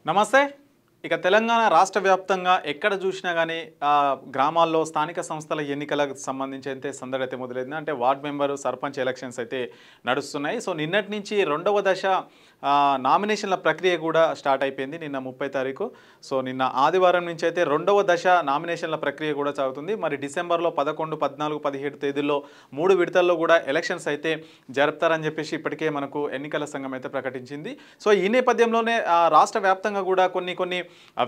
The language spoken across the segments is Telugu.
నమస్తే. ఇక తెలంగాణ రాష్ట్ర వ్యాప్తంగా ఎక్కడ చూసినా గానీ గ్రామాల్లో స్థానిక సంస్థల ఎన్నికలకు సంబంధించి అయితే సందడి అయితే మొదలైంది. అంటే వార్డ్ మెంబరు, సర్పంచ్ ఎలక్షన్స్ అయితే నడుస్తున్నాయి. సో నిన్నటి నుంచి రెండవ దశ నామినేషన్ల ప్రక్రియ కూడా స్టార్ట్ అయిపోయింది. నిన్న 30 తారీఖు. సో నిన్న ఆదివారం నుంచి అయితే రెండవ దశ నామినేషన్ల ప్రక్రియ కూడా సాగుతుంది. మరి డిసెంబర్లో 11, 14, 17 తేదీల్లో 3 విడతల్లో కూడా ఎలక్షన్స్ అయితే జరుపుతారని చెప్పేసి ఇప్పటికే మనకు ఎన్నికల సంఘం అయితే ప్రకటించింది. సో ఈ నేపథ్యంలోనే రాష్ట్ర వ్యాప్తంగా కూడా కొన్ని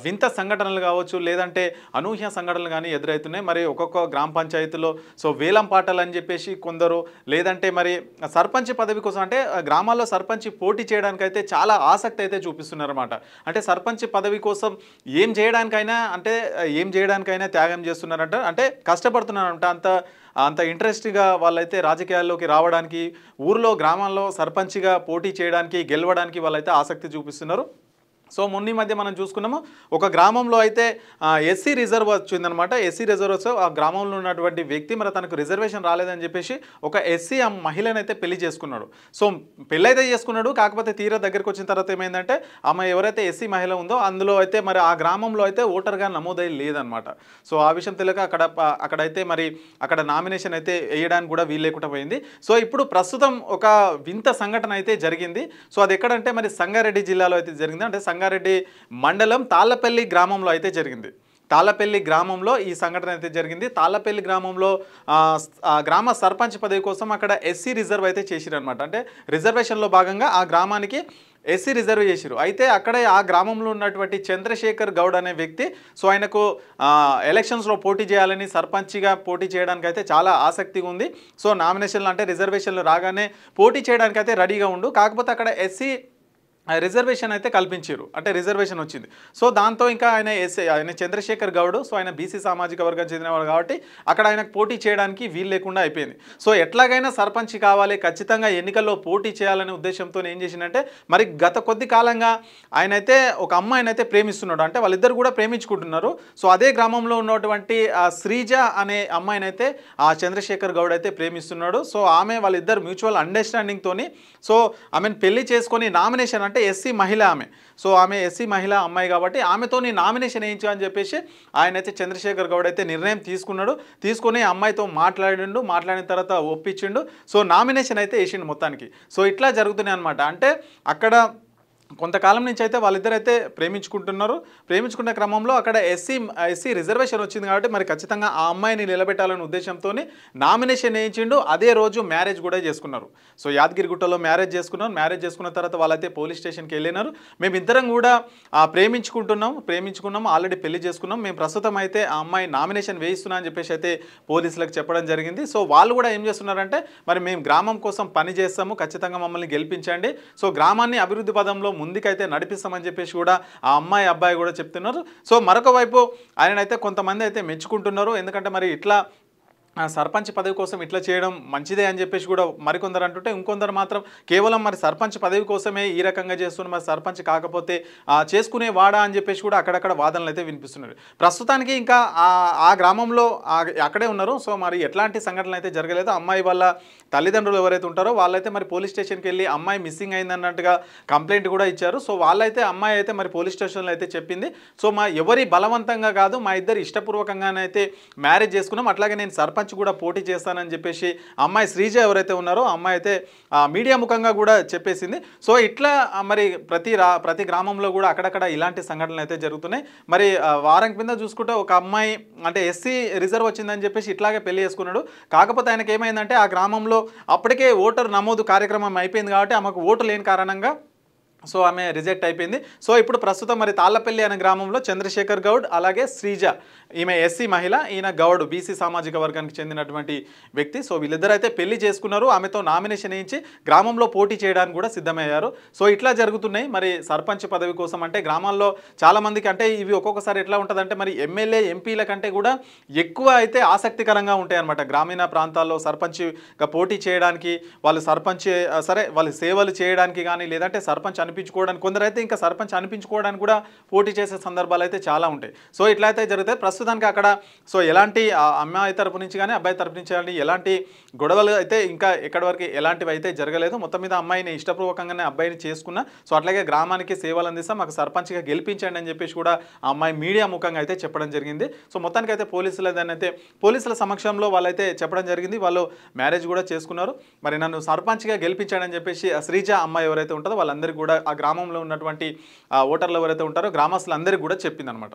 వింత సంఘటనలు కావచ్చు, లేదంటే అనూహ్య సంఘటనలు కానీ ఎదురవుతున్నాయి. మరి ఒక్కొక్క గ్రామ పంచాయతీలో సో వేలం పాటలు అని చెప్పేసి కొందరు, లేదంటే మరి సర్పంచ్ పదవి కోసం అంటే గ్రామాల్లో సర్పంచ్ పోటీ చేయడానికైతే చాలా ఆసక్తి అయితే చూపిస్తున్నారన్నమాట. అంటే సర్పంచ్ పదవి కోసం ఏం చేయడానికైనా త్యాగం చేస్తున్నారంట. అంటే కష్టపడుతున్నారంట. అంత ఇంట్రెస్ట్గా వాళ్ళైతే రాజకీయాల్లోకి రావడానికి, ఊర్లో గ్రామాల్లో సర్పంచ్గా పోటీ చేయడానికి, గెలవడానికి వాళ్ళైతే ఆసక్తి చూపిస్తున్నారు. సో మొన్న మధ్య మనం చూసుకున్నాము, ఒక గ్రామంలో అయితే ఎస్సీ రిజర్వ్ వచ్చిందనమాట. ఎస్సీ రిజర్వ్స్ ఆ గ్రామంలో ఉన్నటువంటి వ్యక్తి మరి తనకు రిజర్వేషన్ రాలేదని చెప్పేసి ఒక ఎస్సీ మహిళను అయితే పెళ్లి చేసుకున్నాడు. సో పెళ్ళైతే చేసుకున్నాడు. కాకపోతే తీరా దగ్గరికి వచ్చిన తర్వాత ఏమైందంటే ఆమె ఎవరైతే ఎస్సీ మహిళ ఉందో అందులో అయితే మరి ఆ గ్రామంలో అయితే ఓటర్గా నమోదై లేదనమాట. సో ఆ విషయం తెలియక అక్కడైతే మరి అక్కడ నామినేషన్ అయితే వేయడానికి కూడా వీలు లేకుండా పోయింది. సో ఇప్పుడు ప్రస్తుతం ఒక వింత సంఘటన అయితే జరిగింది. సో అది ఎక్కడంటే మరి సంగారెడ్డి జిల్లాలో అయితే జరిగింది. అంటే సంగారెడ్డి మండలం తాళ్ళపల్లి గ్రామంలో అయితే జరిగింది. తాళ్ళపల్లి గ్రామంలో ఈ సంఘటన అయితే జరిగింది. తాళ్ళపల్లి గ్రామంలో గ్రామ సర్పంచ్ పదవి కోసం అక్కడ ఎస్సీ రిజర్వ్ అయితే చేసిరనమాట. అంటే రిజర్వేషన్లో భాగంగా ఆ గ్రామానికి ఎస్సీ రిజర్వ్ చేసిరు. అయితే అక్కడే ఆ గ్రామంలో ఉన్నటువంటి చంద్రశేఖర్ గౌడ్ అనే వ్యక్తి సో ఆయనకు ఎలక్షన్స్లో పోటీ చేయాలని, సర్పంచ్గా పోటీ చేయడానికి అయితే చాలా ఆసక్తిగా ఉంది. సో నామినేషన్లు అంటే రిజర్వేషన్లు రాగానే పోటీ చేయడానికి అయితే రెడీగా ఉండు. కాకపోతే అక్కడ ఎస్సీ రిజర్వేషన్ అయితే కల్పించారు. అంటే రిజర్వేషన్ వచ్చింది. సో దాంతో ఇంకా ఆయన చంద్రశేఖర్ గౌడ్, సో ఆయన బీసీ సామాజిక వర్గం చెందినవాడు కాబట్టి అక్కడ ఆయనకు పోటీ చేయడానికి వీలు లేకుండా అయిపోయింది. సో ఎట్లాగైనా సర్పంచ్ కావాలి, ఖచ్చితంగా ఎన్నికల్లో పోటీ చేయాలనే ఉద్దేశంతో ఏం చేసిందంటే మరి గత కొద్ది కాలంగా ఆయనైతే ఒక అమ్మాయినైతే ప్రేమిస్తున్నాడు. అంటే వాళ్ళిద్దరు కూడా ప్రేమించుకుంటున్నారు. సో అదే గ్రామంలో ఉన్నటువంటి శ్రీజ అనే అమ్మాయినైతే ఆ చంద్రశేఖర్ గౌడ్ అయితే ప్రేమిస్తున్నాడు. సో వాళ్ళిద్దరు మ్యూచువల్ అండర్స్టాండింగ్తోని సో ఆమెను పెళ్లి చేసుకొని నామినేషన్ అంటే ఎస్సీ మహిళ ఆమె. సో ఆమె ఎస్సీ మహిళ అమ్మాయి కాబట్టి ఆమెతో నామినేషన్ వేయించు అని చెప్పేసి ఆయనైతే చంద్రశేఖర్ గౌడ్ అయితే నిర్ణయం తీసుకుని అమ్మాయితో మాట్లాడిన తర్వాత ఒప్పించిండు. సో నామినేషన్ అయితే వేసిండు మొత్తానికి. సో ఇట్లా జరుగుతున్నాయి అనమాట. అంటే అక్కడ కొంతకాలం నుంచి అయితే వాళ్ళిద్దరైతే ప్రేమించుకున్న క్రమంలో అక్కడ ఎస్సీ రిజర్వేషన్ వచ్చింది కాబట్టి మరి ఖచ్చితంగా ఆ అమ్మాయిని నిలబెట్టాలనే ఉద్దేశంతో నామినేషన్ వేయించిండు. అదే రోజు మ్యారేజ్ కూడా చేసుకున్నారు. సో యాదగిరిగుట్టలో మ్యారేజ్ చేసుకున్న తర్వాత వాళ్ళైతే పోలీస్ స్టేషన్కి వెళ్ళినారు. మేమిద్దరం కూడా ప్రేమించుకున్నాం, ఆల్రెడీ పెళ్లి చేసుకున్నాం, మేము ప్రస్తుతం అయితే ఆ అమ్మాయి నామినేషన్ వేయిస్తున్నా అని చెప్పేసి అయితే పోలీసులకు చెప్పడం జరిగింది. సో వాళ్ళు కూడా ఏం చేస్తున్నారంటే మరి మేము గ్రామం కోసం పని చేస్తాము, ఖచ్చితంగా మమ్మల్ని గెలిపించండి, సో గ్రామాన్ని అభివృద్ధి పదంలో ముందుకైతే నడిపిస్తామని చెప్పేసి కూడా ఆ అబ్బాయి కూడా చెప్తున్నారు. సో మరొక వైపు ఆయనైతే కొంతమంది అయితే మెచ్చుకుంటున్నారు. ఎందుకంటే మరి ఇట్లా సర్పంచ్ పదవి కోసం ఇట్లా చేయడం మంచిదే అని చెప్పేసి కూడా మరికొందరు అంటుంటే, ఇంకొందరు మాత్రం కేవలం మరి సర్పంచ్ పదవి కోసమే ఈ రకంగా చేస్తున్నారు, మరి సర్పంచ్ కాకపోతే చేసుకునే వాడా అని చెప్పేసి కూడా అక్కడక్కడ వాదనలు అయితే వినిపిస్తున్నారు. ప్రస్తుతానికి ఇంకా ఆ గ్రామంలో అక్కడే ఉన్నారు. సో మరి ఎట్లాంటి సంఘటనలు అయితే జరగలేదు. అమ్మాయి వాళ్ళ తల్లిదండ్రులు ఎవరైతే ఉంటారో వాళ్ళైతే మరి పోలీస్ స్టేషన్కి వెళ్ళి అమ్మాయి మిస్సింగ్ అయిందన్నట్టుగా కంప్లైంట్ కూడా ఇచ్చారు. సో వాళ్ళైతే అమ్మాయి అయితే మరి పోలీస్ స్టేషన్లో అయితే చెప్పింది, సో ఎవరి బలవంతంగా కాదు, మా ఇద్దరు ఇష్టపూర్వకంగానే అయితే మ్యారేజ్ చేసుకున్నాం, అట్లాగే నేను సర్పంచ్ కూడా పోటీ చేస్తానని చెప్పేసి అమ్మాయి శ్రీజ ఎవరైతే ఉన్నారో అమ్మాయి అయితే మీడియా ముఖంగా కూడా చెప్పేసింది. సో ఇట్లా మరి ప్రతి గ్రామంలో కూడా అక్కడక్కడ ఇలాంటి సంఘటనలు అయితే జరుగుతున్నాయి. మరి వారం కింద చూసుకుంటే ఒక అమ్మాయి అంటే ఎస్సీ రిజర్వ్ వచ్చిందని చెప్పేసి ఇట్లాగే పెళ్లి చేసుకున్నాడు. కాకపోతే ఆయనకి ఏమైందంటే ఆ గ్రామంలో అప్పటికే ఓటర్ నమోదు కార్యక్రమం అయిపోయింది కాబట్టి ఆమెకు ఓటు లేని కారణంగా సో ఆమె రిజెక్ట్ అయిపోయింది. సో ఇప్పుడు ప్రస్తుతం మరి తాళ్ళపల్లి అనే గ్రామంలో చంద్రశేఖర్ గౌడ్ అలాగే శ్రీజ, ఈమె ఎస్సీ మహిళ, ఈయన గౌడ్ బీసీ సామాజిక వర్గానికి చెందినటువంటి వ్యక్తి. సో వీళ్ళిద్దరైతే పెళ్లి చేసుకున్నారు. ఆమెతో నామినేషన్ వేయించి గ్రామంలో పోటీ చేయడానికి కూడా సిద్ధమయ్యారు. సో ఇట్లా జరుగుతున్నాయి. మరి సర్పంచ్ పదవి కోసం అంటే గ్రామాల్లో చాలామందికి అంటే ఇవి ఒక్కొక్కసారి ఎట్లా ఉంటుందంటే మరి ఎమ్మెల్యే ఎంపీల కంటే కూడా ఎక్కువ అయితే ఆసక్తికరంగా ఉంటాయి అన్నమాట. గ్రామీణ ప్రాంతాల్లో సర్పంచ్గా పోటీ చేయడానికి వాళ్ళు సరే వాళ్ళు సేవలు చేయడానికి కానీ లేదంటే సర్పంచ్ అనిపించుకోవడానికి, కొందరైతే ఇంకా సర్పంచ్ అనిపించుకోవడానికి కూడా పోటీ చేసే సందర్భాలు అయితే చాలా ఉంటాయి. సో ఇట్లా అయితే జరుగుతాయి ప్రస్తుతానికి అక్కడ. సో ఎలాంటి అమ్మాయి తరపు నుంచి కానీ అబ్బాయి తరపు నుంచి కానీ ఎలాంటి గొడవలు అయితే ఇంకా ఎక్కడి వరకు ఎలాంటివి అయితే జరగలేదు. మొత్తం మీద అమ్మాయిని ఇష్టపూర్వకంగానే అబ్బాయిని చేసుకున్నా. సో అట్లాగే గ్రామానికి సేవలు అందిస్తాం, మాకు సర్పంచ్గా గెలిపించండి అని చెప్పేసి కూడా ఆ అమ్మాయి మీడియా ముఖంగా అయితే చెప్పడం జరిగింది. సో మొత్తానికి అయితే పోలీసుల సమక్షంలో వాళ్ళైతే చెప్పడం జరిగింది. వాళ్ళు మ్యారేజ్ కూడా చేసుకున్నారు. మరి నన్ను సర్పంచ్గా గెలిపించండి అని చెప్పేసి ఆ శ్రీజ అమ్మాయి ఎవరైతే ఉంటుందో వాళ్ళందరికీ కూడా, ఆ గ్రామంలో ఉన్నటువంటి ఓటర్లు ఎవరైతే ఉంటారో గ్రామస్తులందరికీ కూడా చెప్పిందనమాట.